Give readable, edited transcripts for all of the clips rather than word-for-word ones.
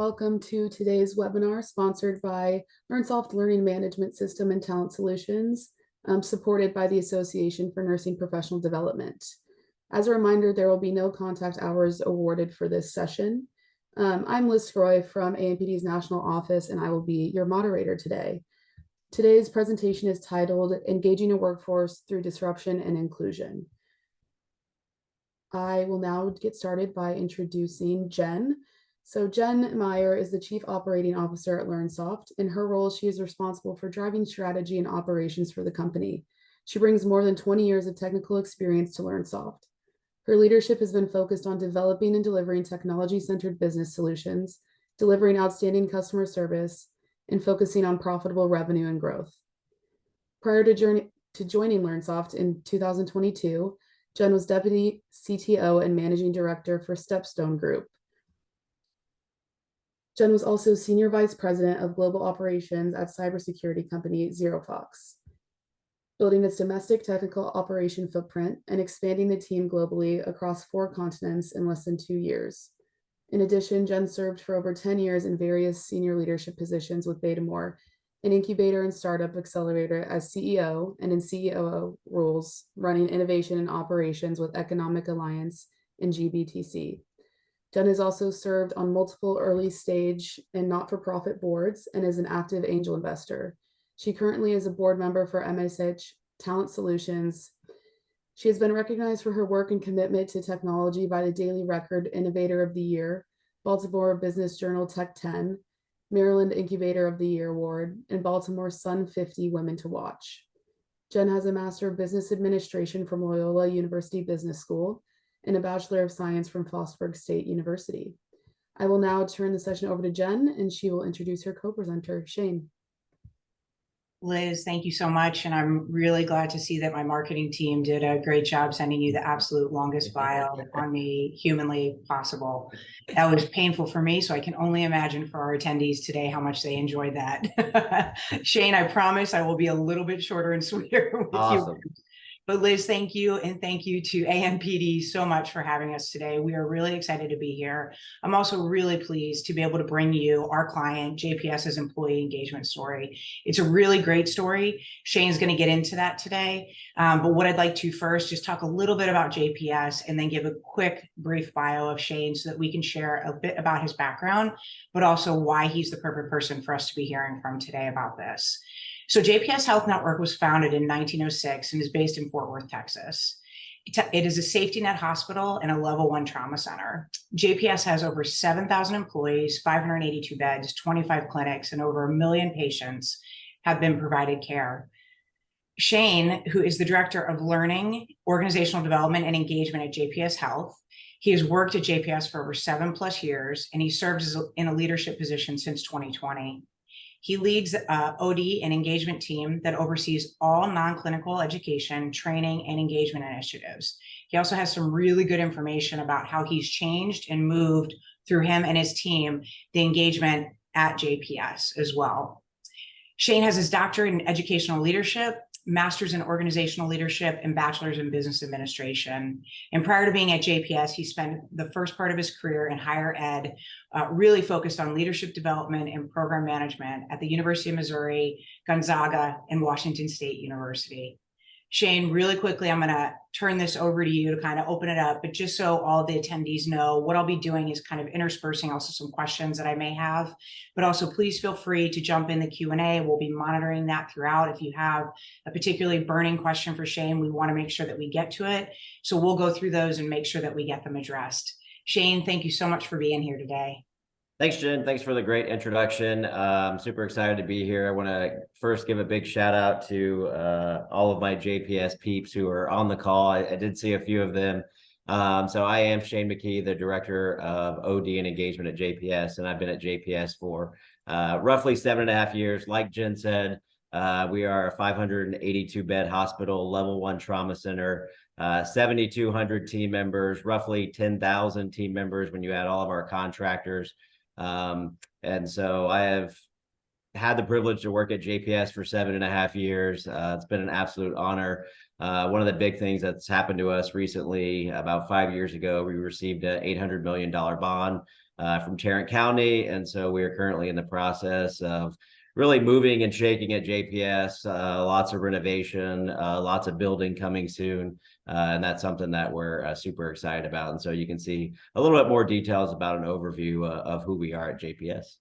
Welcome to today's webinar sponsored by LearnSoft Learning Management System and Talent Solutions, supported by the Association for Nursing Professional Development. As a reminder, there will be no contact hours awarded for this session. I'm Liz Froy from ANPD's National Office, and I will be your moderator today. Today's presentation is titled Engaging a Workforce Through Disruption and Inclusion. I will now get started by introducing Jen. So Jen Meyer is the Chief Operating Officer at LearnSoft. In her role, she is responsible for driving strategy and operations for the company. She brings more than 20 years of technical experience to LearnSoft. Her leadership has been focused on developing and delivering technology-centered business solutions, delivering outstanding customer service, and focusing on profitable revenue and growth. Prior to joining LearnSoft in 2022, Jen was Deputy CTO and Managing Director for Stepstone Group. Jen was also Senior Vice President of Global Operations at cybersecurity company ZeroFox, building its domestic technical operation footprint and expanding the team globally across 4 continents in less than 2 years. In addition, Jen served for over 10 years in various senior leadership positions with Betamore, an incubator and startup accelerator, as CEO and in COO roles, running innovation and operations with Economic Alliance and GBTC. Jen has also served on multiple early stage and not-for-profit boards and is an active angel investor. She currently is a board member for MSH Talent Solutions. She has been recognized for her work and commitment to technology by the Daily Record Innovator of the Year, Baltimore Business Journal Tech 10, Maryland Incubator of the Year Award, and Baltimore Sun 50 Women to Watch. Jen has a Master of Business Administration from Loyola University Business School and a Bachelor of Science from Frostburg State University. I will now turn the session over to Jen, and she will introduce her co-presenter, Shane. Liz, thank you so much. And I'm really glad to see that my marketing team did a great job sending you the absolute longest bio on me humanly possible. That was painful for me, so I can only imagine for our attendees today how much they enjoyed that. Shane, I promise I will be a little bit shorter and sweeter with Awesome. you. But Liz, thank you. And thank you to ANPD so much for having us today. We are really excited to be here. I'm also really pleased to be able to bring you our client, JPS's employee engagement story. It's a really great story. Shane's going to get into that today. But what I'd like to first just talk a little bit about JPS and then give a quick brief bio of Shane so that we can share a bit about his background, but also why he's the perfect person for us to be hearing from today about this. So JPS Health Network was founded in 1906 and is based in Fort Worth, Texas. It is a safety net hospital and a level 1 trauma center. JPS has over 7,000 employees, 582 beds, 25 clinics, and over 1 million patients have been provided care. Shane, who is the Director of Learning, Organizational Development, and Engagement at JPS Health, he has worked at JPS for over 7+ years, and he serves in a leadership position since 2020. He leads OD and engagement team that oversees all non-clinical education, training, and engagement initiatives. He also has some really good information about how he's changed and moved through him and his team, the engagement at JPS as well. Shane has his doctorate in educational leadership, master's in organizational leadership, and bachelor's in business administration. And prior to being at JPS, he spent the first part of his career in higher ed, really focused on leadership development and program management at the University of Missouri, Gonzaga, and Washington State University. Shane, really quickly, I'm going to turn this over to you to kind of open it up, but just so all the attendees know, what I'll be doing is kind of interspersing also some questions that I may have, but also please feel free to jump in the Q&A. We'll be monitoring that throughout. If you have a particularly burning question for Shane, we want to make sure that we get to it. So we'll go through those and make sure that we get them addressed. Shane, thank you so much for being here today. Thanks, Jen. Thanks for the great introduction. I'm super excited to be here. I want to first give a big shout out to all of my JPS peeps who are on the call. I did see a few of them. So I am Shane McKee, the Director of OD and Engagement at JPS, and I've been at JPS for roughly 7.5 years. Like Jen said, we are a 582-bed hospital, level 1 trauma center, 7,200 team members, roughly 10,000 team members when you add all of our contractors. And so I have had the privilege to work at JPS for 7.5 years. It's been an absolute honor. One of the big things that's happened to us recently, about 5 years ago, we received an $800 million bond from Tarrant County. And so we are currently in the process of really moving and shaking at JPS, lots of renovation, lots of building coming soon. And that's something that we're super excited about. And so you can see a little bit more details about an overview of who we are at JPS.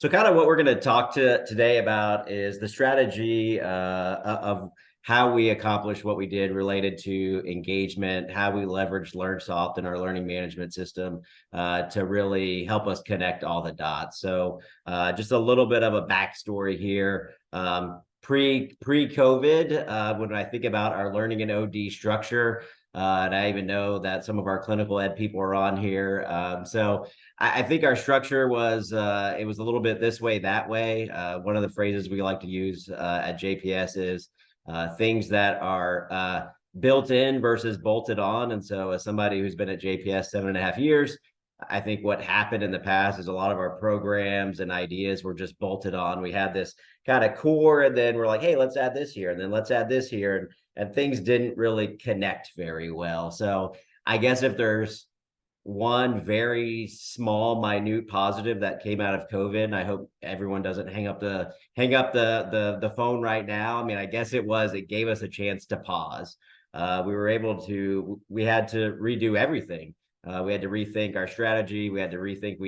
So kind of what we're going to talk today about is the strategy of how we accomplished what we did related to engagement, how we leveraged LearnSoft in our learning management system to really help us connect all the dots. So just a little bit of a backstory here. Pre-COVID, when I think about our learning and OD structure, and I even know that some of our clinical ed people are on here. So I think our structure was, it was a little bit this way, that way. One of the phrases we like to use at JPS is things that are built in versus bolted on. And so as somebody who's been at JPS 7.5 years, I think what happened in the past is a lot of our programs and ideas were just bolted on. We had this kind of core, and then we're like, hey, let's add this here, and then let's add this here. And things didn't really connect very well. So I guess if there's one very small, minute positive that came out of COVID, and I hope everyone doesn't hang up the phone right now. I mean, I guess it gave us a chance to pause. We had to redo everything. We had to rethink our strategy. We had to rethink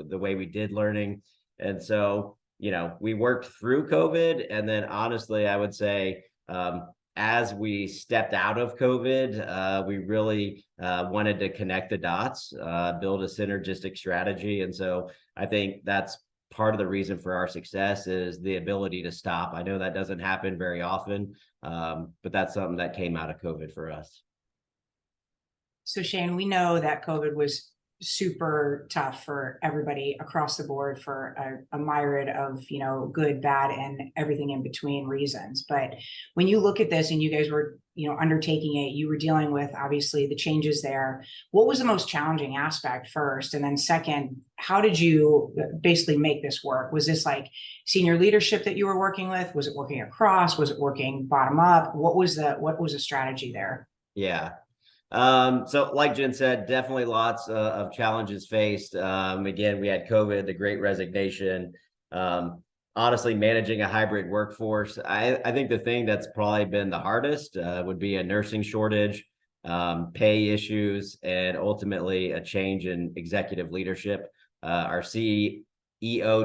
the way we did learning. And so, we worked through COVID. And then honestly, I would say, as we stepped out of COVID, we really wanted to connect the dots, build a synergistic strategy. And so I think that's part of the reason for our success is the ability to stop. I know that doesn't happen very often, but that's something that came out of COVID for us. So Shane, we know that COVID was super tough for everybody across the board for a myriad of, good, bad, and everything in between reasons. But when you look at this and you guys were, undertaking it, you were dealing with obviously the changes there. What was the most challenging aspect first? And then second, how did you basically make this work? Was this like senior leadership that you were working with? Was it working across? Was it working bottom up? What was the strategy there? Yeah. So like Jen said, definitely lots of challenges faced. Again, we had COVID, the Great Resignation, honestly, managing a hybrid workforce. I think the thing that's probably been the hardest would be a nursing shortage, pay issues, and ultimately a change in executive leadership. Our CEO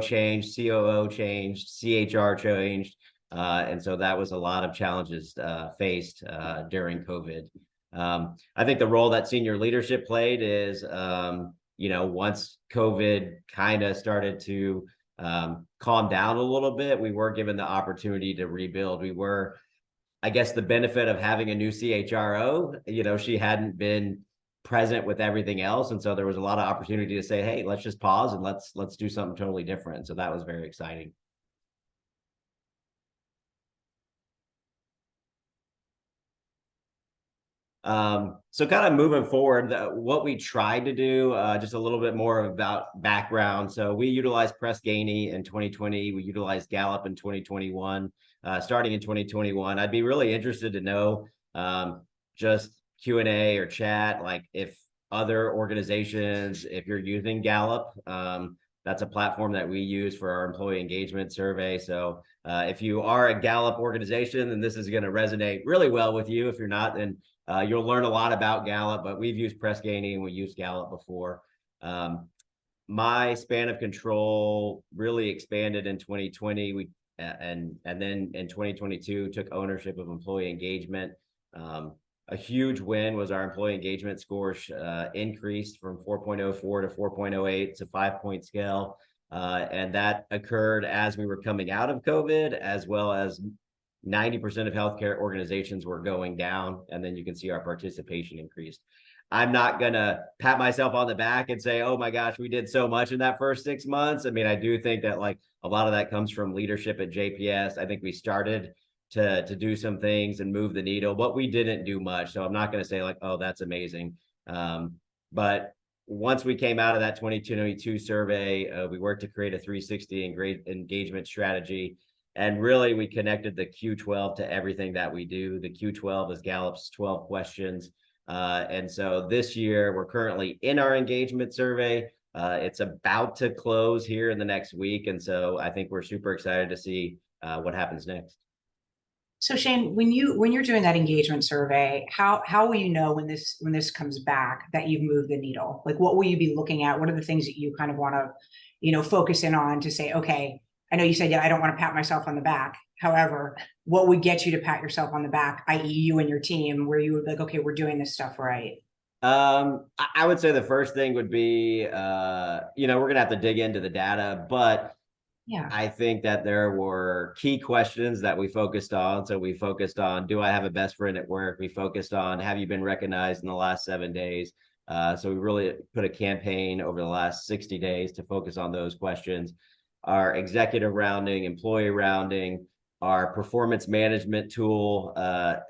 changed, COO changed, CHR changed. And so that was a lot of challenges faced during COVID. I think the role that senior leadership played is, once COVID kind of started to calm down a little bit, we were given the opportunity to rebuild. We were, I guess, the benefit of having a new CHRO, she hadn't been present with everything else. And so there was a lot of opportunity to say, hey, let's just pause and let's do something totally different. So that was very exciting. So kind of moving forward, what we tried to do, just a little bit more about background. So we utilized Press Ganey in 2020. We utilized Gallup in 2021. Starting in 2021, I'd be really interested to know, just Q&A or chat, like if other organizations, if you're using Gallup, that's a platform that we use for our employee engagement survey. So if you are a Gallup organization, then this is going to resonate really well with you. If you're not, then you'll learn a lot about Gallup, but we've used Press Ganey and we used Gallup before. My span of control really expanded in 2020. And then in 2022 took ownership of employee engagement. A huge win was our employee engagement scores increased from 4.04 to 4.08. It's a 5-point scale. And that occurred as we were coming out of COVID, as well as 90% of healthcare organizations were going down. And then you can see our participation increased. I'm not going to pat myself on the back and say, oh my gosh, we did so much in that first 6 months. I mean, I do think that like a lot of that comes from leadership at JPS. I think we started to do some things and move the needle, but we didn't do much. So I'm not going to say like, oh, that's amazing. But once we came out of that 2022 survey, we worked to create a 360 engagement strategy. And really, we connected the Q12 to everything that we do. The Q12 is Gallup's 12 questions. And so this year, we're currently in our engagement survey. It's about to close here in the next week. And so I think we're super excited to see what happens next. So Shane, when you're doing that engagement survey, how will you know when this comes back that you've moved the needle? Like, what will you be looking at? What are the things that you kind of want to, focus in on to say, okay, I know you said, yeah, I don't want to pat myself on the back. However, what would get you to pat yourself on the back, i.e. you and your team, where you would be like, okay, we're doing this stuff right? I would say the first thing would be, we're going to have to dig into the data, but Yeah. I think that there were key questions that we focused on. So we focused on, do I have a best friend at work? We focused on, have you been recognized in the last 7 days? So we really put a campaign over the last 60 days to focus on those questions. Our executive rounding, employee rounding, our performance management tool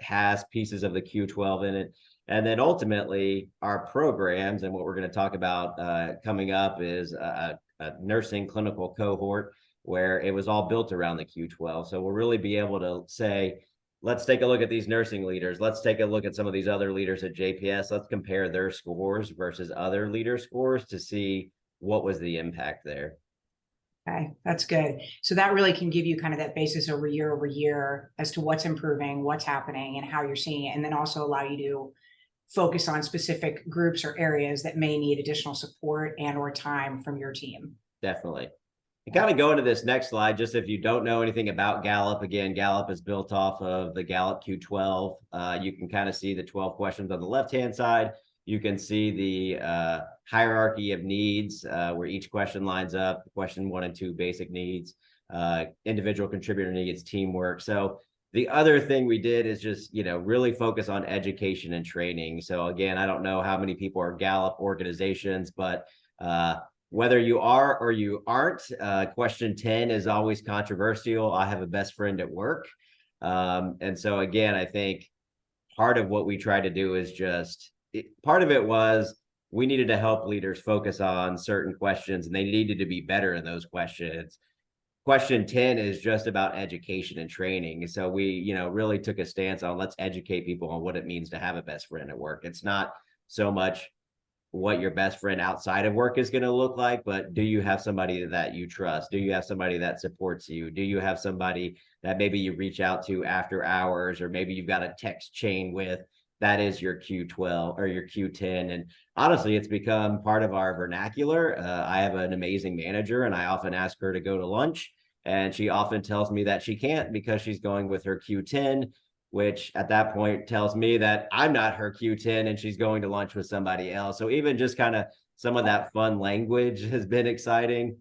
has pieces of the Q12 in it. And then ultimately our programs, and what we're going to talk about coming up is a nursing clinical cohort, where it was all built around the Q12. So we'll really be able to say, let's take a look at these nursing leaders. Let's take a look at some of these other leaders at JPS. Let's compare their scores versus other leader scores to see what was the impact there. Okay, that's good. So that really can give you kind of that basis over year as to what's improving, what's happening, and how you're seeing it, and then also allow you to focus on specific groups or areas that may need additional support and or time from your team. Definitely. And kind of go into this next slide, just if you don't know anything about Gallup, again, Gallup is built off of the Gallup Q12. You can kind of see the 12 questions on the left-hand side. You can see the hierarchy of needs, where each question lines up, question 1 and 2, basic needs, individual contributor needs, teamwork. So the other thing we did is just, really focus on education and training. So again, I don't know how many people are Gallup organizations, but whether you are or you aren't, question 10 is always controversial. I have a best friend at work. And so again, I think part of what we try to do is part of it was we needed to help leaders focus on certain questions, and they needed to be better in those questions. Question 10 is just about education and training. So we, really took a stance on, let's educate people on what it means to have a best friend at work. It's not so much what your best friend outside of work is going to look like, but do you have somebody that you trust? Do you have somebody that supports you? Do you have somebody that maybe you reach out to after hours, or maybe you've got a text chain with? That is your Q12 or your Q10. And honestly, it's become part of our vernacular. I have an amazing manager, and I often ask her to go to lunch, and she often tells me that she can't because she's going with her Q10, which at that point tells me that I'm not her Q10 and she's going to lunch with somebody else. So even just kind of some of that fun language has been exciting.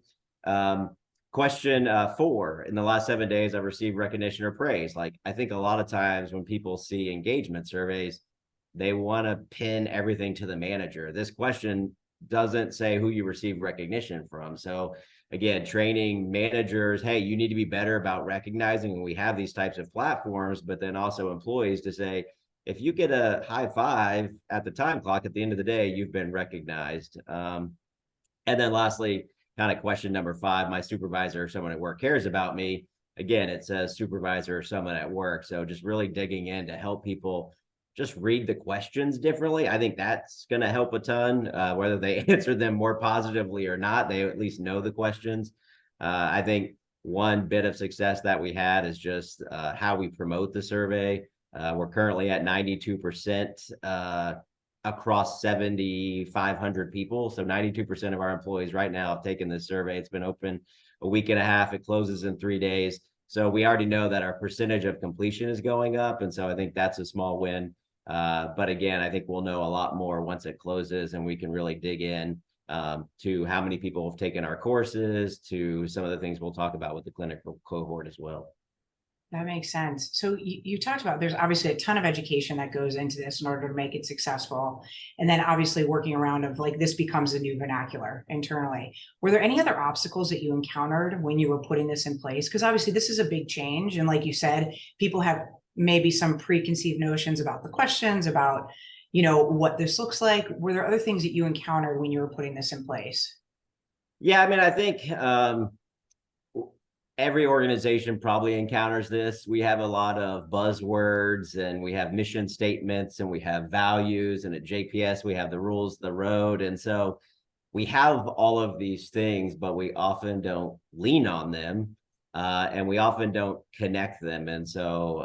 Question 4, in the last 7 days, I've received recognition or praise. Like, I think a lot of times when people see engagement surveys, they want to pin everything to the manager. This question doesn't say who you receive recognition from. So again, training managers, hey, you need to be better about recognizing when we have these types of platforms, but then also employees to say, if you get a high five at the time clock at the end of the day, you've been recognized. And then lastly, kind of question number 5, my supervisor or someone at work cares about me. Again, it says supervisor or someone at work. So just really digging in to help people just read the questions differently. I think that's going to help a ton, whether they answer them more positively or not. They at least know the questions. I think one bit of success that we had is just how we promote the survey. We're currently at 92% across 7,500 people. So 92% of our employees right now have taken this survey. It's been open a week and a half. It closes in 3 days. So we already know that our percentage of completion is going up. And so I think that's a small win. But again, I think we'll know a lot more once it closes, and we can really dig in to how many people have taken our courses, to some of the things we'll talk about with the clinical cohort as well. That makes sense. So you talked about, there's obviously a ton of education that goes into this in order to make it successful. And then obviously working around of like, this becomes a new vernacular internally. Were there any other obstacles that you encountered when you were putting this in place? Because obviously this is a big change. And like you said, people have maybe some preconceived notions about the questions, about, what this looks like. Were there other things that you encountered when you were putting this in place? Yeah, I mean, I think every organization probably encounters this. We have a lot of buzzwords, and we have mission statements, and we have values, and at JPS we have the rules of the road. And so we have all of these things, but we often don't lean on them, and we often don't connect them. And so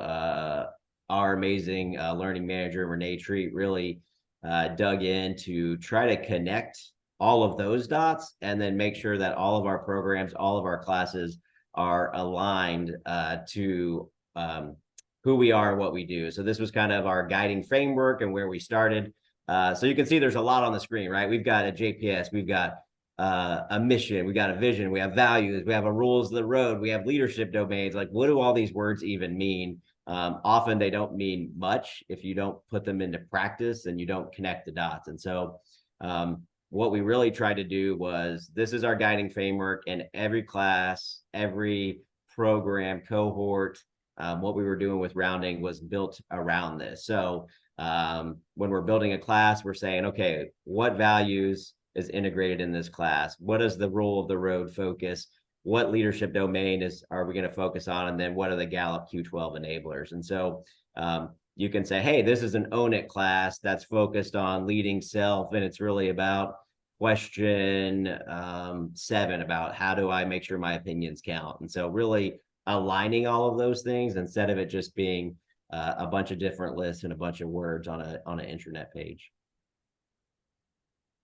our amazing learning manager, Renee Treat, really dug in to try to connect all of those dots, and then make sure that all of our programs, all of our classes are aligned to who we are and what we do. So this was kind of our guiding framework and where we started. So you can see there's a lot on the screen, right? We've got a JPS, we've got a mission, we got a vision, we have values, we have a rules of the road, we have leadership domains. Like, what do all these words even mean? Often they don't mean much if you don't put them into practice and you don't connect the dots. And so what we really tried to do was, this is our guiding framework, and every class, every program, cohort, what we were doing with rounding was built around this. So when we're building a class, we're saying, okay, what values is integrated in this class? What is the rule of the road focus? What leadership domain are we going to focus on? And then what are the Gallup Q12 enablers? And so you can say, hey, this is an Own It class that's focused on leading self, and it's really about question 7 about how do I make sure my opinions count. And so really aligning all of those things, instead of it just being a bunch of different lists and a bunch of words on an intranet page.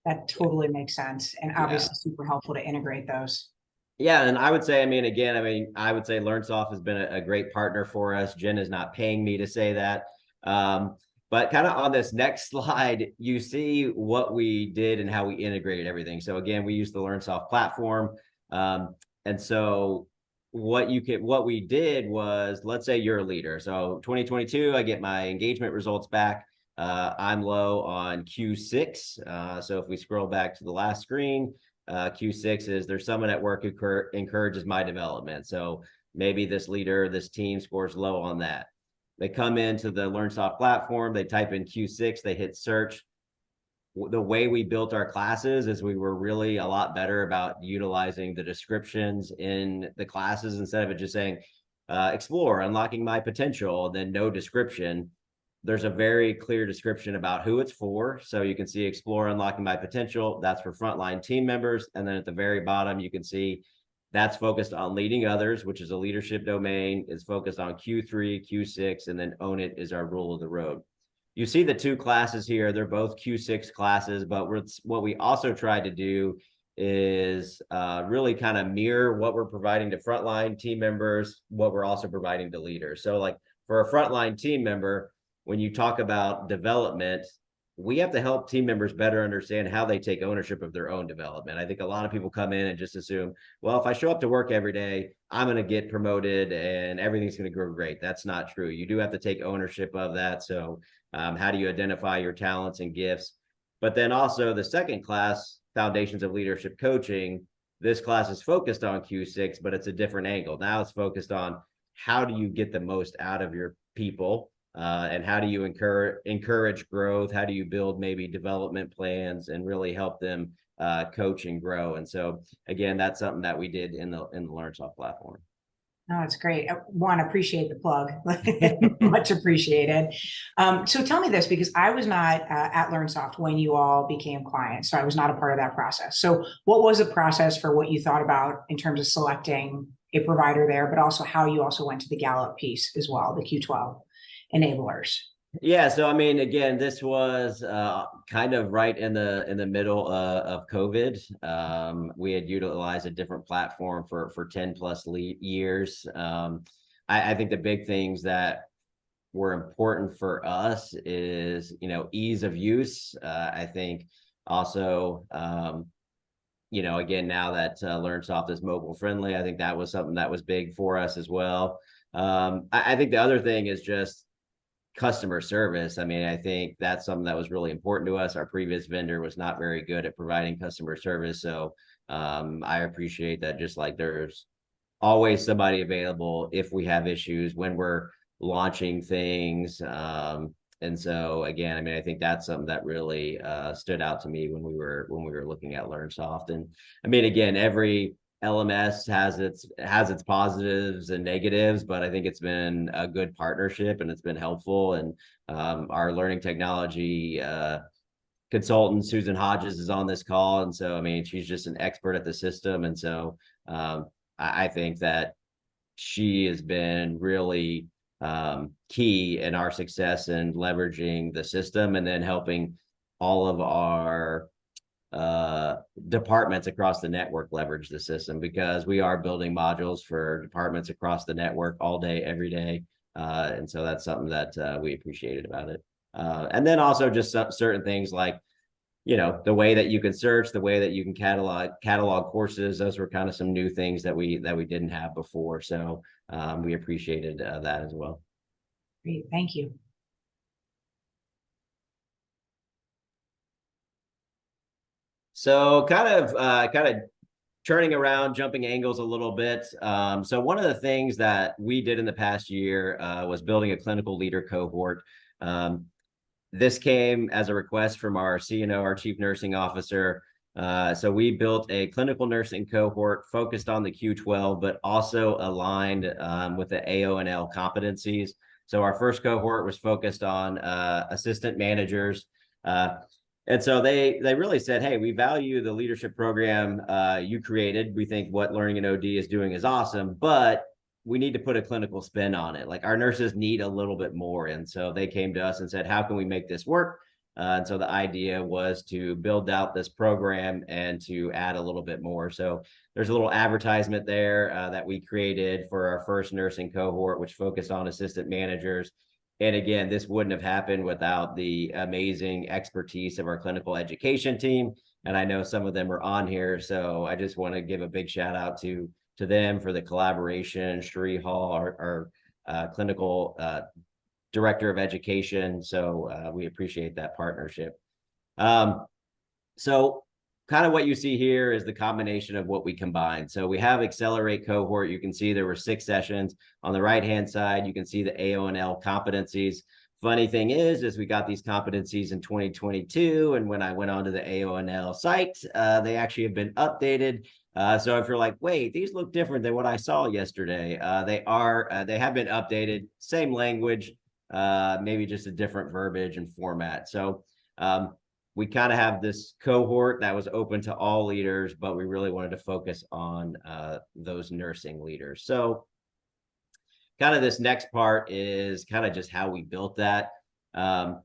That totally makes sense, and obviously super helpful to integrate those. Yeah, and I would say, I would say LearnSoft has been a great partner for us. Jen is not paying me to say that. But kind of on this next slide, you see what we did and how we integrated everything. So again, we use the LearnSoft platform. And so what we did was, let's say you're a leader. So 2022, I get my engagement results back. I'm low on Q6. So if we scroll back to the last screen, Q6 is, there's someone at work who encourages my development. So maybe this leader, this team scores low on that. They come into the LearnSoft platform, they type in Q6, they hit search. The way we built our classes is we were really a lot better about utilizing the descriptions in the classes, instead of it just saying, explore, unlocking my potential, and then no description. There's a very clear description about who it's for. So you can see explore, unlocking my potential. That's for frontline team members. And then at the very bottom, you can see that's focused on leading others, which is a leadership domain. It's focused on Q3, Q6, and then Own It is our rule of the road. You see the two classes here. They're both Q6 classes, but what we also tried to do is really kind of mirror what we're providing to frontline team members, what we're also providing to leaders. So like for a frontline team member, when you talk about development, we have to help team members better understand how they take ownership of their own development. I think a lot of people come in and just assume, well, if I show up to work every day, I'm going to get promoted and everything's going to go great. That's not true. You do have to take ownership of that. So how do you identify your talents and gifts? But then also the second class, Foundations of Leadership Coaching, this class is focused on Q6, but it's a different angle. Now it's focused on how do you get the most out of your people? And how do you encourage growth? How do you build maybe development plans and really help them coach and grow? And so again, that's something that we did in the LearnSoft platform. No, it's great. One, appreciate the plug. Much appreciated. So tell me this, because I was not at LearnSoft when you all became clients, so I was not a part of that process. So what was the process for what you thought about in terms of selecting a provider there, but also how you also went to the Gallup piece as well, the Q12 enablers? Yeah, so I mean, again, this was kind of right in the middle of COVID. We had utilized a different platform for 10 plus years. I think the big things that were important for us is, ease of use. I think also, again, now that LearnSoft is mobile friendly, I think that was something that was big for us as well. I think the other thing is just customer service. I mean, I think that's something that was really important to us. Our previous vendor was not very good at providing customer service. So I appreciate that, just like there's always somebody available if we have issues when we're launching things. And so again, I mean, I think that's something that really stood out to me when we were looking at LearnSoft. And I mean, again, every LMS has its positives and negatives, but I think it's been a good partnership and it's been helpful. And our learning technology consultant Susan Hodges is on this call, and so I mean she's just an expert at the system, and so I think that she has been really key in our success in leveraging the system and then helping all of our departments across the network leverage the system, because we are building modules for departments across the network all day, every day. And so that's something that we appreciated about it. And then also just certain things like, you know, the way that you can search, the way that you can catalog courses. Those were kind of some new things that we didn't have before. So we appreciated that as well. Great, thank you. So kind of turning around, jumping angles a little bit. So one of the things that we did in the past year was building a clinical leader cohort. This came as a request from our CNO, our Chief Nursing Officer. So we built a clinical nursing cohort focused on the Q12, but also aligned with the AONL competencies. So our first cohort was focused on assistant managers. And so they really said, hey, we value the leadership program you created. We think what Learning in OD is doing is awesome, but we need to put a clinical spin on it. Like our nurses need a little bit more. And so they came to us and said, how can we make this work? And so the idea was to build out this program and to add a little bit more. So there's a little advertisement there that we created for our first nursing cohort, which focused on assistant managers. And again, this wouldn't have happened without the amazing expertise of our clinical education team. And I know some of them are on here. So I just want to give a big shout out to them for the collaboration. Sheree Hall, our clinical director of education. So we appreciate that partnership. So kind of what you see here is the combination of what we combined. So we have Accelerate cohort. You can see there were 6 sessions. On the right-hand side, you can see the AONL competencies. Funny thing is we got these competencies in 2022. And when I went onto the AONL site, they actually have been updated. So if you're like, wait, these look different than what I saw yesterday, they have been updated, same language, maybe just a different verbiage and format. So we kind of have this cohort that was open to all leaders, but we really wanted to focus on those nursing leaders. So kind of this next part is kind of just how we built that.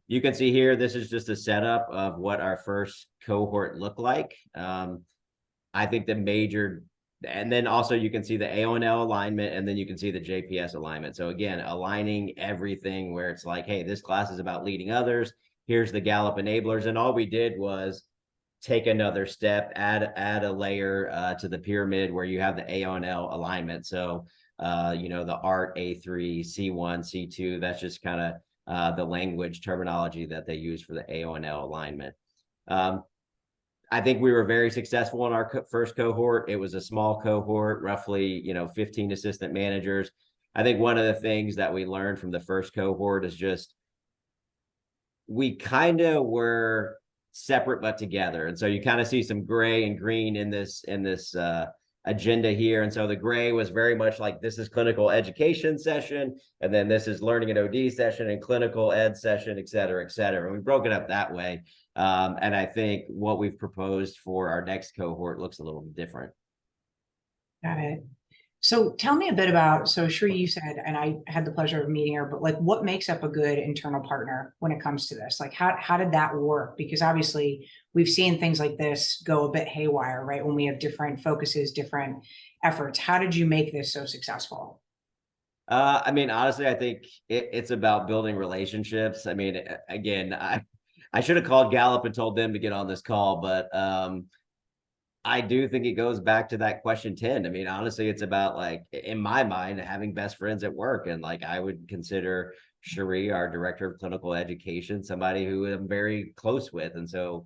You can see here, this is just a setup of what our first cohort looked like. I think the major, and then also you can see the AONL alignment, and then you can see the JPS alignment. So again, aligning everything where it's like, hey, this class is about leading others. Here's the Gallup Enablers. And all we did was take another step, add a layer to the pyramid where you have the AONL alignment. So, you know, the ART A3, C1, C2, that's just kind of the language terminology that they use for the AONL alignment. I think we were very successful in our first cohort. It was a small cohort, roughly, 15 assistant managers. I think one of the things that we learned from the first cohort is just we kind of were separate but together. And so you kind of see some gray and green in this agenda here. And so the gray was very much like, this is clinical education session, and then this is learning and OD session and clinical ed session, et cetera, et cetera. And we broke it up that way. And I think what we've proposed for our next cohort looks a little different. Got it. So tell me a bit about, so Sheree, you said, and I had the pleasure of meeting her, but like what makes up a good internal partner when it comes to this? Like how did that work? Because obviously we've seen things like this go a bit haywire, right? When we have different focuses, different efforts. How did you make this so successful? I mean, honestly, I think it's about building relationships. I mean, again, I should have called Gallup and told them to get on this call, but I do think it goes back to that question 10. I mean, honestly, it's about, like, in my mind, having best friends at work. And like, I would consider Sheree, our director of clinical education, somebody who I'm very close with. And so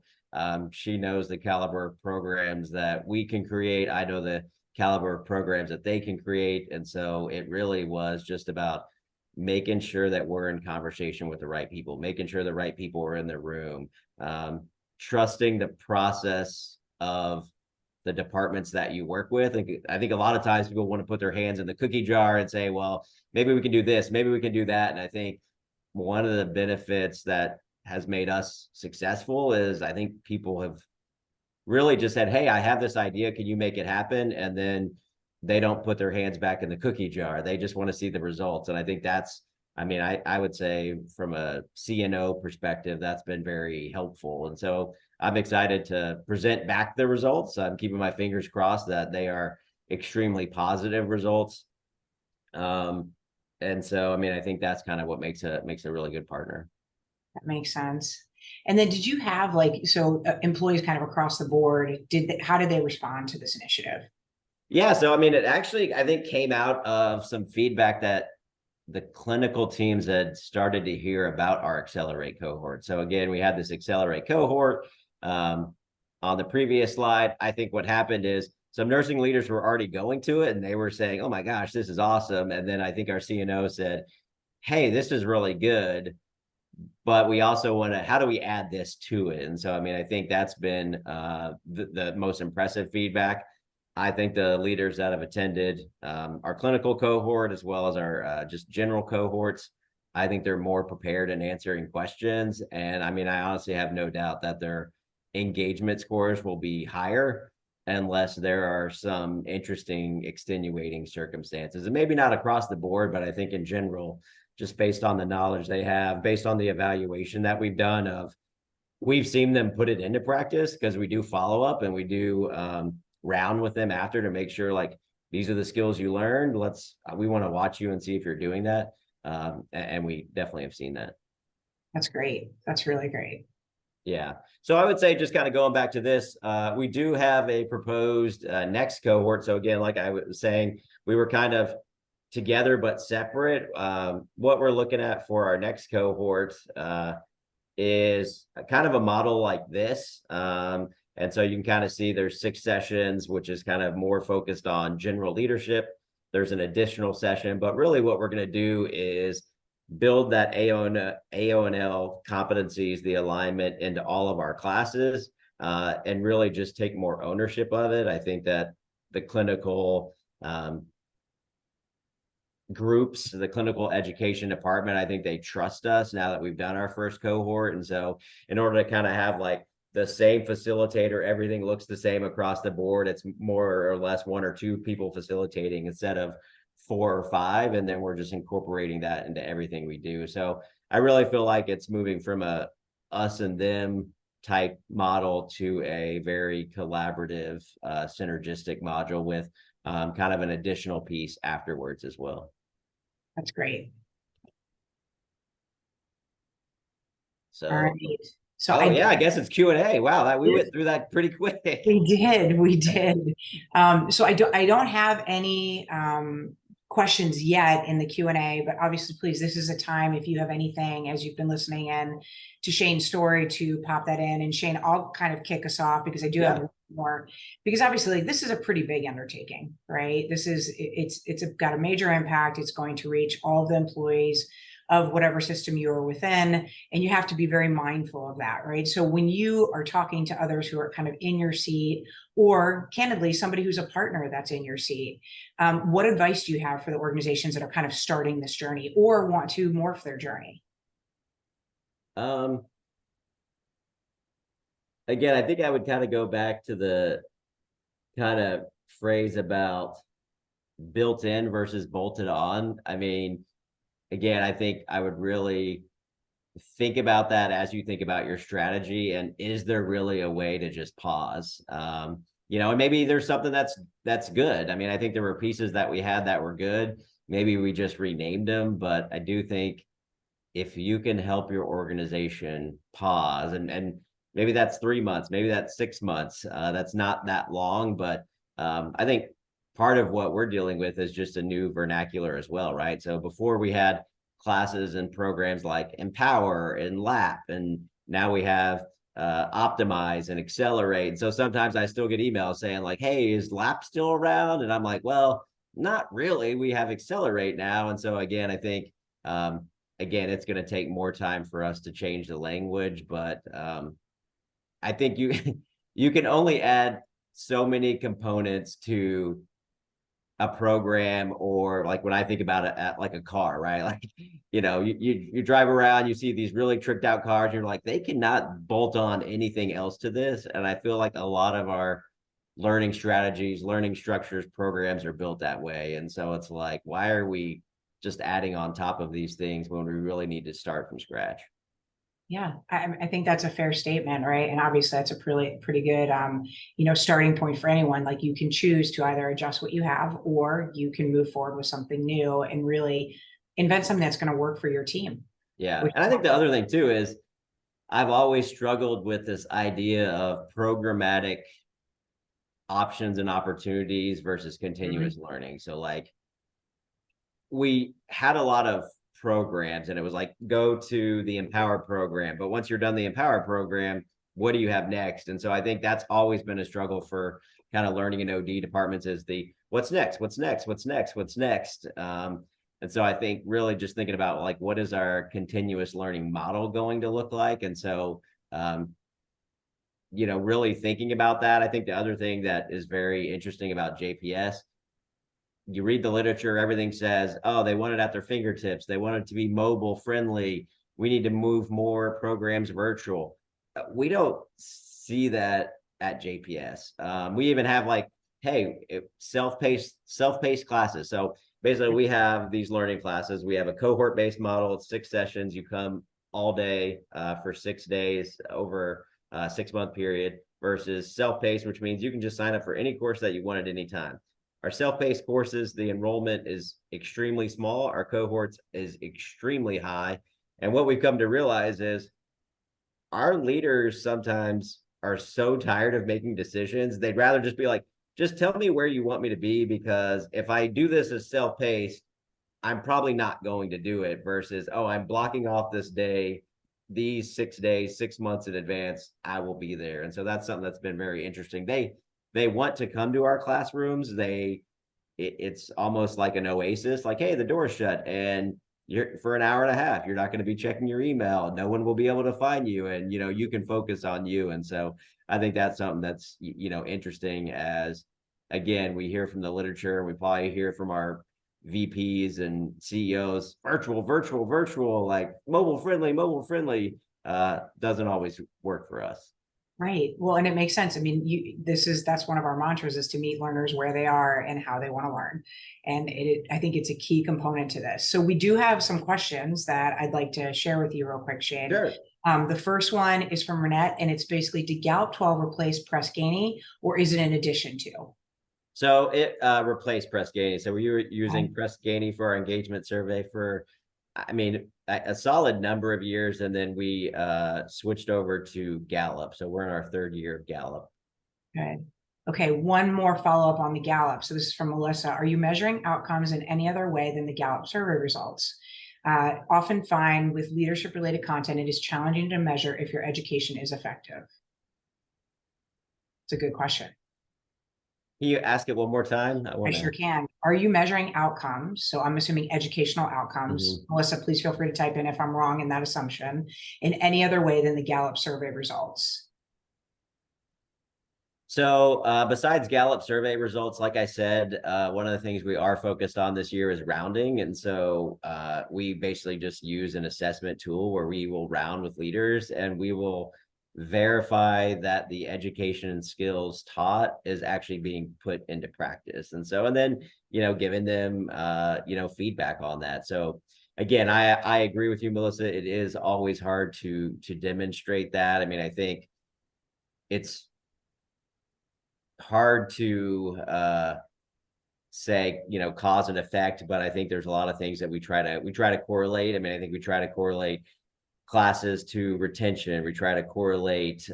she knows the caliber of programs that we can create. I know the caliber of programs that they can create. And so it really was just about making sure that we're in conversation with the right people, making sure the right people are in the room, trusting the process of the departments that you work with. And I think a lot of times people want to put their hands in the cookie jar and say, well, maybe we can do this, maybe we can do that. And I think one of the benefits that has made us successful is I think people have really just said, hey, I have this idea, can you make it happen? And then they don't put their hands back in the cookie jar. They just want to see the results. And I think that's, I mean, I would say from a CNO perspective, that's been very helpful. And so I'm excited to present back the results. I'm keeping my fingers crossed that they are extremely positive results. And so, I mean, I think that's kind of what makes a really good partner. That makes sense. And then did you have employees kind of across the board, how did they respond to this initiative? Yeah, so I mean, it actually, I think, came out of some feedback that the clinical teams had started to hear about our Accelerate cohort. So again, we had this Accelerate cohort on the previous slide. I think what happened is some nursing leaders were already going to it and they were saying, oh my gosh, this is awesome. And then I think our CNO said, hey, this is really good, but we also want to, how do we add this to it? And so, I mean, I think that's been the most impressive feedback. I think the leaders that have attended our clinical cohort, as well as our just general cohorts, I think they're more prepared in answering questions. And I mean, I honestly have no doubt that their engagement scores will be higher unless there are some interesting extenuating circumstances. And maybe not across the board, but I think in general, just based on the knowledge they have, based on the evaluation that we've done of, we've seen them put it into practice because we do follow up and we do round with them after to make sure like these are the skills you learned. We want to watch you and see if you're doing that. And we definitely have seen that. That's great. That's really great. Yeah. So I would say just kind of going back to this, we do have a proposed next cohort. So again, like I was saying, we were kind of together but separate. What we're looking at for our next cohort is kind of a model like this. And so you can kind of see there's 6 sessions, which is kind of more focused on general leadership. There's an additional session, but really what we're going to do is build that AONL competencies, the alignment into all of our classes, and really just take more ownership of it. I think that the clinical groups, the clinical education department, I think they trust us now that we've done our first cohort. And so in order to kind of have like the same facilitator, everything looks the same across the board, it's more or less 1 or 2 people facilitating instead of 4 or 5, and then we're just incorporating that into everything we do. So I really feel like it's moving from a us and them type model to a very collaborative, synergistic module with kind of an additional piece afterwards as well. That's great. So, all right. So I guess it's Q&A. Wow, we went through that pretty quick. We did. So I don't have any questions yet in the Q&A, but obviously, please, this is a time if you have anything as you've been listening in to Shane's story to pop that in. And Shane, I'll kind of kick us off because I do have more, because obviously like, this is a pretty big undertaking, right? It's got a major impact. It's going to reach all the employees of whatever system you are within, and you have to be very mindful of that, right? So when you are talking to others who are kind of in your seat, or candidly, somebody who's a partner that's in your seat, what advice do you have for the organizations that are kind of starting this journey or want to morph their journey? Again, I think I would kind of go back to the kind of phrase about built in versus bolted on. I mean, again, I think I would really think about that as you think about your strategy, and is there really a way to just pause? And maybe there's something that's good. I mean, I think there were pieces that we had that were good. Maybe we just renamed them, but I do think if you can help your organization pause, and maybe that's 3 months, maybe that's 6 months, that's not that long, but I think part of what we're dealing with is just a new vernacular as well, right? So before we had classes and programs like Empower and LAP, and now we have Optimize and Accelerate. So sometimes I still get emails saying like, hey, is LAP still around? And I'm like, well, not really. We have Accelerate now. And so again, I think, again, it's going to take more time for us to change the language, but I think you can only add so many components to a program, or like when I think about it at like a car, right? Like, you drive around, you see these really tricked out cars, you're like, they cannot bolt on anything else to this. And I feel like a lot of our learning strategies, learning structures, programs are built that way. And so it's like, why are we just adding on top of these things when we really need to start from scratch? Yeah, I think that's a fair statement, right? And obviously that's a pretty good, starting point for anyone. Like, you can choose to either adjust what you have, or you can move forward with something new and really invent something that's going to work for your team. Yeah. Which And I think the other thing too is I've always struggled with this idea of programmatic options and opportunities versus continuous learning. So like, we had a lot of programs and it was like, go to the Empower program, but once you're done the Empower program, what do you have next? And so I think that's always been a struggle for kind of learning in OD departments, is the what's next, what's next, what's next, what's next. And so I think really just thinking about like, what is our continuous learning model going to look like? And so really thinking about that. I think the other thing that is very interesting about JPS, you read the literature, everything says, oh, they want it at their fingertips. They want it to be mobile friendly. We need to move more programs virtual. We don't see that at JPS. We even have like, hey, self-paced classes. So basically we have these learning classes. We have a cohort-based model. It's 6 sessions. You come all day for 6 days over a 6-month period, versus self-paced, which means you can just sign up for any course that you want at any time. Our self-paced courses, the enrollment is extremely small. Our cohorts is extremely high. And what we've come to realize is our leaders sometimes are so tired of making decisions. They'd rather just be like, just tell me where you want me to be, because if I do this as self-paced, I'm probably not going to do it, versus, oh, I'm blocking off this day, these 6 days, 6 months in advance, I will be there. And so that's something that's been very interesting. They want to come to our classrooms. It's almost like an oasis, like, hey, the door's shut and you're for an hour and a half, you're not going to be checking your email. No one will be able to find you, and you can focus on you. And so I think that's something that's interesting, as again, we hear from the literature, we probably hear from our VPs and CEOs, virtual, like mobile friendly, doesn't always work for us. Right. Well, and it makes sense. I mean, that's one of our mantras, is to meet learners where they are and how they want to learn. And I think it's a key component to this. So we do have some questions that I'd like to share with you real quick, Shane. Sure. The first one is from Renette, and it's basically, did Gallup 12 replace Press Ganey, or is it in addition to? So it replaced Press Ganey. So we were using Press Ganey for our engagement survey for, I mean, a solid number of years, and then we switched over to Gallup. So we're in our 3rd year of Gallup. Good. Okay, one more follow-up on the Gallup. So this is from Melissa. Are you measuring outcomes in any other way than the Gallup survey results? Often find with leadership-related content, it is challenging to measure if your education is effective. It's a good question. Can you ask it one more time? I sure can. Are you measuring outcomes? So I'm assuming educational outcomes. Melissa, please feel free to type in if I'm wrong in that assumption, in any other way than the Gallup survey results. So besides Gallup survey results, like I said, one of the things we are focused on this year is rounding. And so we basically just use an assessment tool where we will round with leaders, and we will verify that the education and skills taught is actually being put into practice. And so, and then, giving them, feedback on that. So again, I agree with you, Melissa. It is always hard to demonstrate that. I mean, I think it's hard to say cause and effect, but I think there's a lot of things that we try to correlate. I mean, I think we try to correlate classes to retention. We try to correlate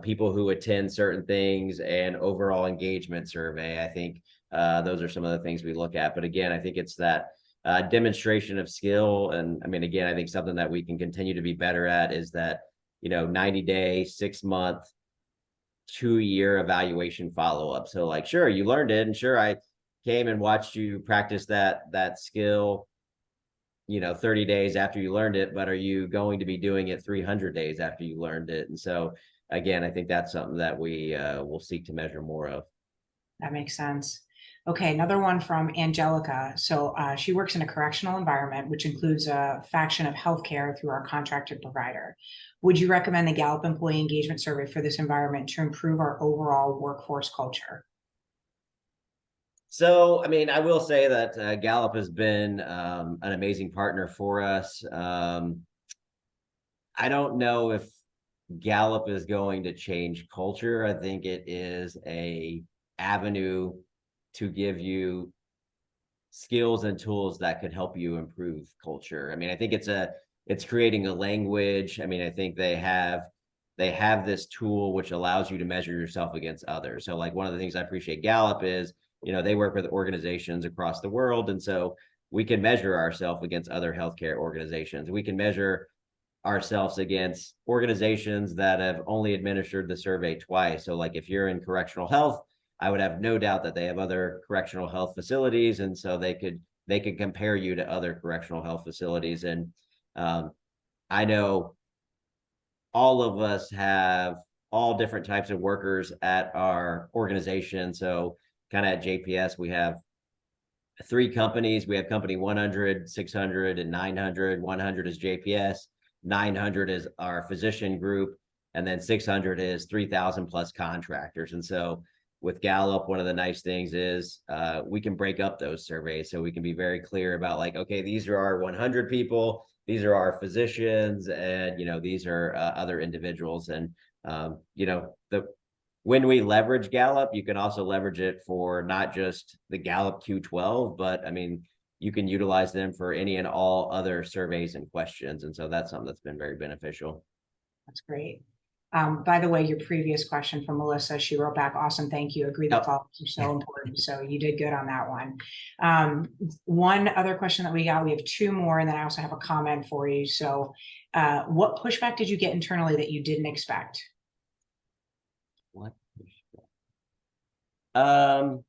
people who attend certain things and overall engagement survey. I think those are some of the things we look at. But again, I think it's that demonstration of skill. And I mean, again, I think something that we can continue to be better at is that 90-day, 6-month, 2-year evaluation follow-up. So like, sure, you learned it, and sure, I came and watched you practice that skill 30 days after you learned it, but are you going to be doing it 300 days after you learned it? And so again, I think that's something that we will seek to measure more of. That makes sense. Okay, another one from Angelica. So she works in a correctional environment, which includes a faction of healthcare through our contracted provider. Would you recommend the Gallup Employee Engagement Survey for this environment to improve our overall workforce culture? So, I mean, I will say that Gallup has been an amazing partner for us. I don't know if Gallup is going to change culture. I think it is a avenue to give you skills and tools that could help you improve culture. I mean, I think it's creating a language. I mean, I think they have this tool which allows you to measure yourself against others. So like one of the things I appreciate Gallup is, they work with organizations across the world. And so we can measure ourselves against other healthcare organizations. We can measure ourselves against organizations that have only administered the survey twice. So like if you're in correctional health, I would have no doubt that they have other correctional health facilities. And so they could compare you to other correctional health facilities. And I know all of us have all different types of workers at our organization. So kind of at JPS, we have 3 companies. We have company 100, 600, and 900. 100 is JPS. 900 is our physician group. And then 600 is 3,000 plus contractors. And so with Gallup, one of the nice things is we can break up those surveys. So we can be very clear about like, okay, these are our 100 people. These are our physicians, and these are other individuals. And when we leverage Gallup, you can also leverage it for not just the Gallup Q12, but I mean, you can utilize them for any and all other surveys and questions. And so that's something that's been very beneficial. That's great. By the way, your previous question from Melissa, she wrote back, awesome, thank you. Agree that follow-ups are so important. So you did good on that one. One other question that we got, we have 2 more, and then I also have a comment for you. So what pushback did you get internally that you didn't expect? What pushback?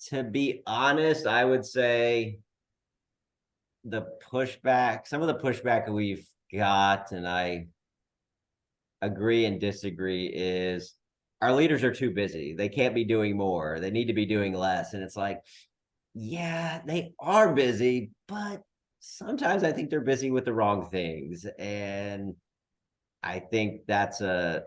To be honest, I would say some of the pushback we've got, and I agree and disagree, is our leaders are too busy. They can't be doing more. They need to be doing less. And it's like, yeah, they are busy, but sometimes I think they're busy with the wrong things. And I think that's a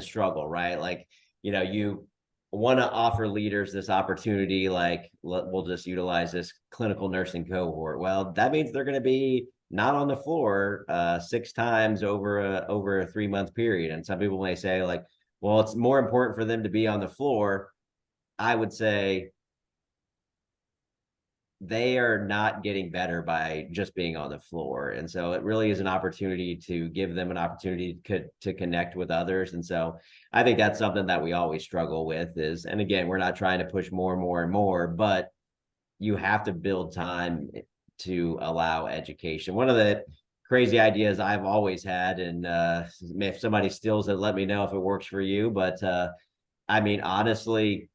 struggle, right? Like, you want to offer leaders this opportunity, like we'll just utilize this clinical nursing cohort. Well, that means they're going to be not on the floor 6 times over a 3-month period. And some people may say like, well, it's more important for them to be on the floor. I would say they are not getting better by just being on the floor. And so it really is an opportunity to give them an opportunity to connect with others. And so I think that's something that we always struggle with is, and again, we're not trying to push more and more and more, but you have to build time to allow education. One of the crazy ideas I've always had, and if somebody steals it, let me know if it works for you. But I mean, honestly,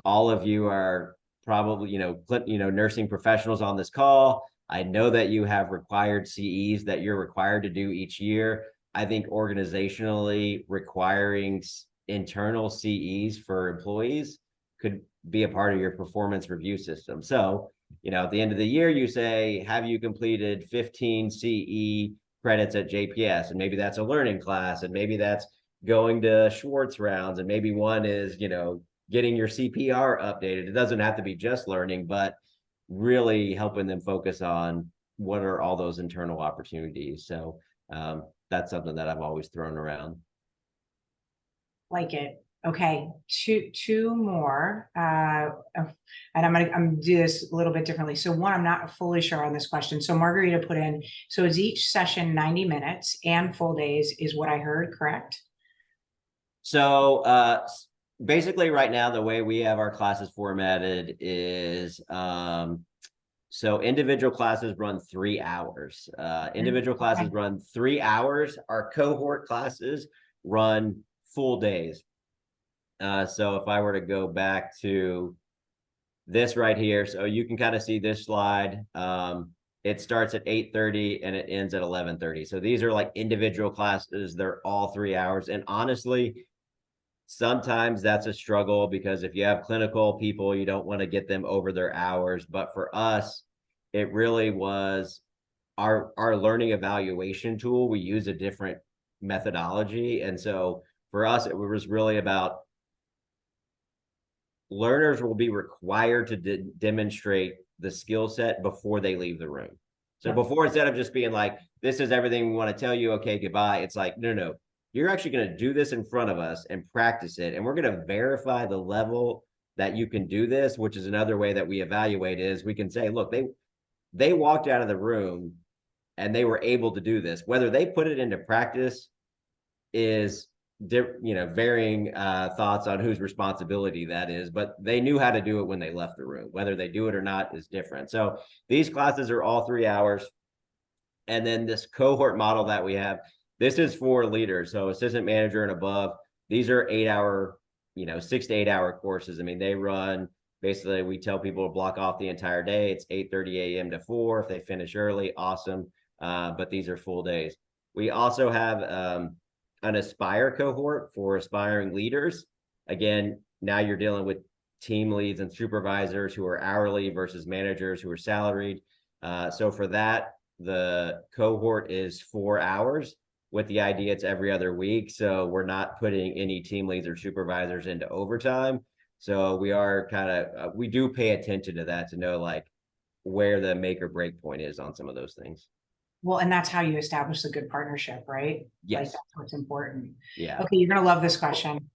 all of you are probably, nursing professionals on this call. I know that you have required CEs that you're required to do each year. I think organizationally requiring internal CEs for employees could be a part of your performance review system. So, at the end of the year, you say, have you completed 15 CE credits at JPS? And maybe that's a learning class, and maybe that's going to Schwartz rounds, and maybe one is, getting your CPR updated. It doesn't have to be just learning, but really helping them focus on what are all those internal opportunities. So that's something that I've always thrown around. Like it. Okay, two more, and I'm gonna do this a little bit differently. So one, I'm not fully sure on this question. So Margarita put in, so is each session 90 minutes and full days is what I heard, correct? So basically right now, the way we have our classes formatted is, so individual classes run 3 hours. Individual classes run 3 hours. Our cohort classes run full days. So if I were to go back to this right here, so you can kind of see this slide. it starts at 8:30 and it ends at 11:30. So these are like individual classes. They're all 3 hours. And honestly, sometimes that's a struggle because if you have clinical people, you don't want to get them over their hours. But for us, it really was our learning evaluation tool. We use a different methodology. And so for us, it was really about learners will be required to demonstrate the skill set before they leave the room. So before, instead of just being like, this is everything we want to tell you, okay, goodbye, it's like, no, you're actually going to do this in front of us and practice it. And we're going to verify the level that you can do this, which is another way that we evaluate is we can say, look, they walked out of the room and they were able to do this. Whether they put it into practice is varying thoughts on whose responsibility that is, but they knew how to do it when they left the room. Whether they do it or not is different. So these classes are all 3 hours. And then this cohort model that we have, this is for leaders. So assistant manager and above, these are 8-hour, 6 to 8 hour courses. I mean, they run, basically we tell people to block off the entire day. It's 8:30 a.m. to 4. If they finish early, awesome. But these are full days. We also have an Aspire cohort for aspiring leaders. Again, now you're dealing with team leads and supervisors who are hourly versus managers who are salaried. So for that, the cohort is 4 hours with the idea it's every other week. So we're not putting any team leads or supervisors into overtime. So we are we do pay attention to that to know like where the make or break point is on some of those things. Well, and that's how you establish the good partnership, right? Yes. Like that's what's important. Yeah. Okay, you're gonna love this question.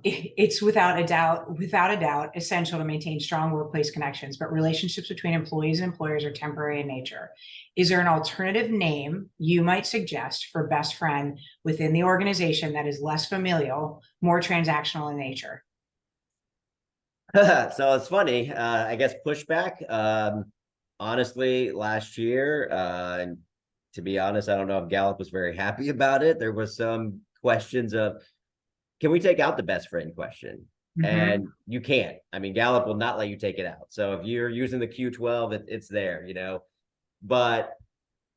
It's without a doubt, essential to maintain strong workplace connections, but relationships between employees and employers are temporary in nature. Is there an alternative name you might suggest for best friend within the organization that is less familial, more transactional in nature? So it's funny, I guess pushback. Honestly, last year, and to be honest, I don't know if Gallup was very happy about it. There was some questions of, can we take out the best friend question? And you can't. I mean, Gallup will not let you take it out. So if you're using the Q12, it's there, But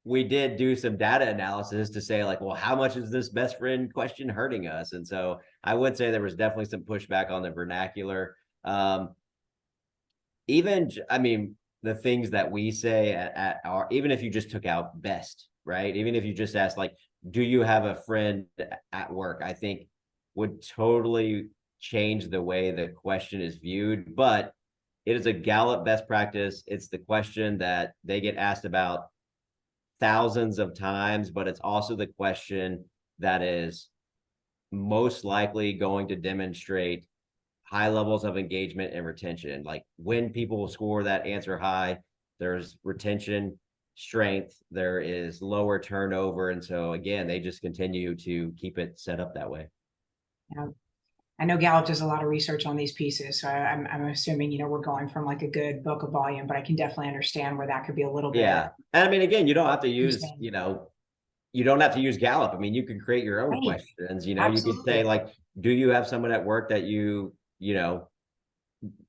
we did do some data analysis to say like, well, how much is this best friend question hurting us? And so I would say there was definitely some pushback on the vernacular. The things that we say at our, even if you just took out best, right? Even if you just asked like, do you have a friend at work? I think would totally change the way the question is viewed, but it is a Gallup best practice. It's the question that they get asked about thousands of times, but it's also the question that is most likely going to demonstrate high levels of engagement and retention. Like when people score that answer high, there's retention strength, there is lower turnover. And so again, they just continue to keep it set up that way. Yeah. I know Gallup does a lot of research on these pieces. So I'm assuming, we're going from like a good book of volume, but I can definitely understand where that could be a little bit. Yeah. And I mean, again, you don't have to use, you don't have to use Gallup. I mean, you can create your own questions, you can say like, do you have someone at work that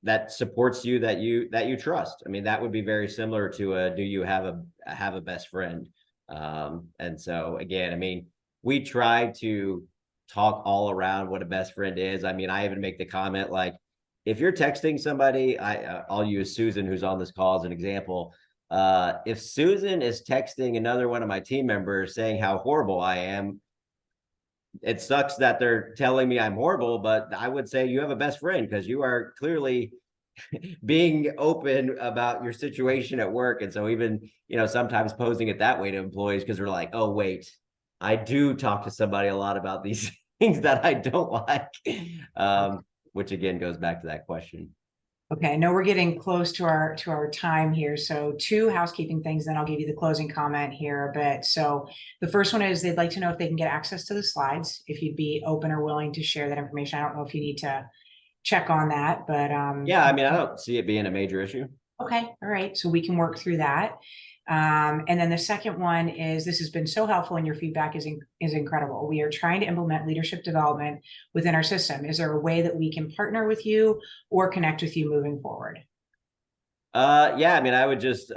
that supports you, that you trust? I mean, that would be very similar to do you have a best friend? And so again, I mean, we try to talk all around what a best friend is. I mean, I even make the comment like, if you're texting somebody, I'll use Susan, who's on this call, as an example. If Susan is texting another one of my team members saying how horrible I am, it sucks that they're telling me I'm horrible, but I would say you have a best friend because you are clearly being open about your situation at work. And so even, sometimes posing it that way to employees, because we're like, oh, wait, I do talk to somebody a lot about these things that I don't like, which again goes back to that question. Okay, I know we're getting close to our time here. So 2 housekeeping things, then I'll give you the closing comment here a bit. So the first one is they'd like to know if they can get access to the slides, if you'd be open or willing to share that information. I don't know if you need to check on that, but yeah, I mean, I don't see it being a major issue. Okay, all right, so we can work through that. And then the second one is, this has been so helpful and your feedback is incredible. We are trying to implement leadership development within our system. Is there a way that we can partner with you or connect with you moving forward? Yeah, I mean, I would just,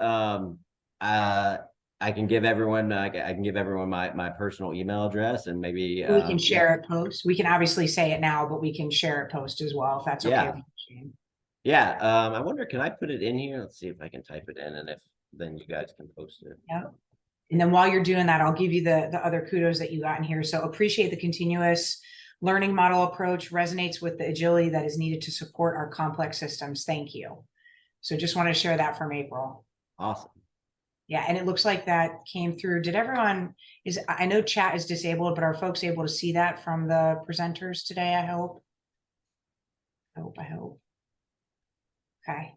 I can give everyone I can give everyone my personal email address, and maybe We can share it post. We can obviously say it now, but we can share it post as well if that's okay with you, Shane. Yeah. I wonder, can I put it in here? Let's see if I can type it in, and if then you guys can post it. Yeah. And then while you're doing that, I'll give you the other kudos that you got in here. So appreciate the continuous learning model approach, resonates with the agility that is needed to support our complex systems. Thank you. So just want to share that from April. Awesome. Yeah, and it looks like that came through. Did everyone, I know chat is disabled, but are folks able to see that from the presenters today? I hope. I hope. Okay.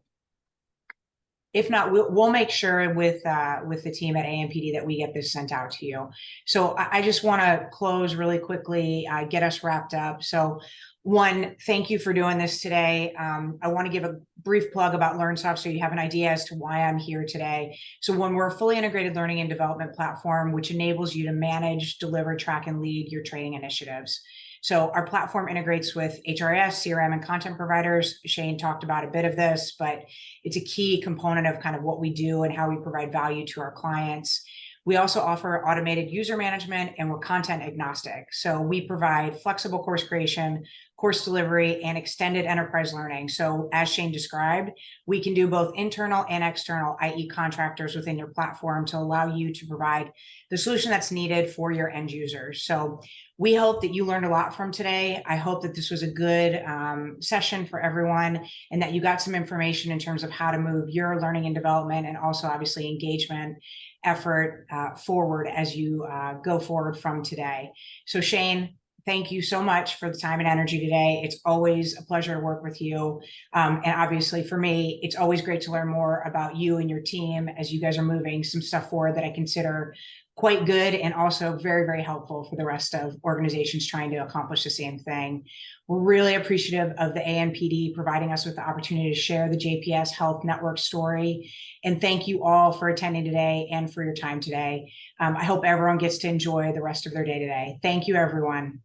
If not, we'll make sure with the team at AMPD that we get this sent out to you. So I just want to close really quickly, get us wrapped up. So one, thank you for doing this today. I want to give a brief plug about LearnSoft so you have an idea as to why I'm here today. So when we're a fully integrated learning and development platform, which enables you to manage, deliver, track, and lead your training initiatives. So our platform integrates with HRIS, CRM, and content providers. Shane talked about a bit of this, but it's a key component of kind of what we do and how we provide value to our clients. We also offer automated user management, and we're content agnostic. So we provide flexible course creation, course delivery, and extended enterprise learning. So as Shane described, we can do both internal and external, i.e. contractors within your platform, to allow you to provide the solution that's needed for your end users. So we hope that you learned a lot from today. I hope that this was a good session for everyone, and that you got some information in terms of how to move your learning and development, and also obviously engagement effort forward as you go forward from today. So Shane, thank you so much for the time and energy today. It's always a pleasure to work with you. And obviously for me, it's always great to learn more about you and your team as you guys are moving some stuff forward that I consider quite good, and also very, very helpful for the rest of organizations trying to accomplish the same thing. We're really appreciative of the ANPD providing us with the opportunity to share the JPS Health Network story. And thank you all for attending today and for your time today. I hope everyone gets to enjoy the rest of their day today. Thank you, everyone.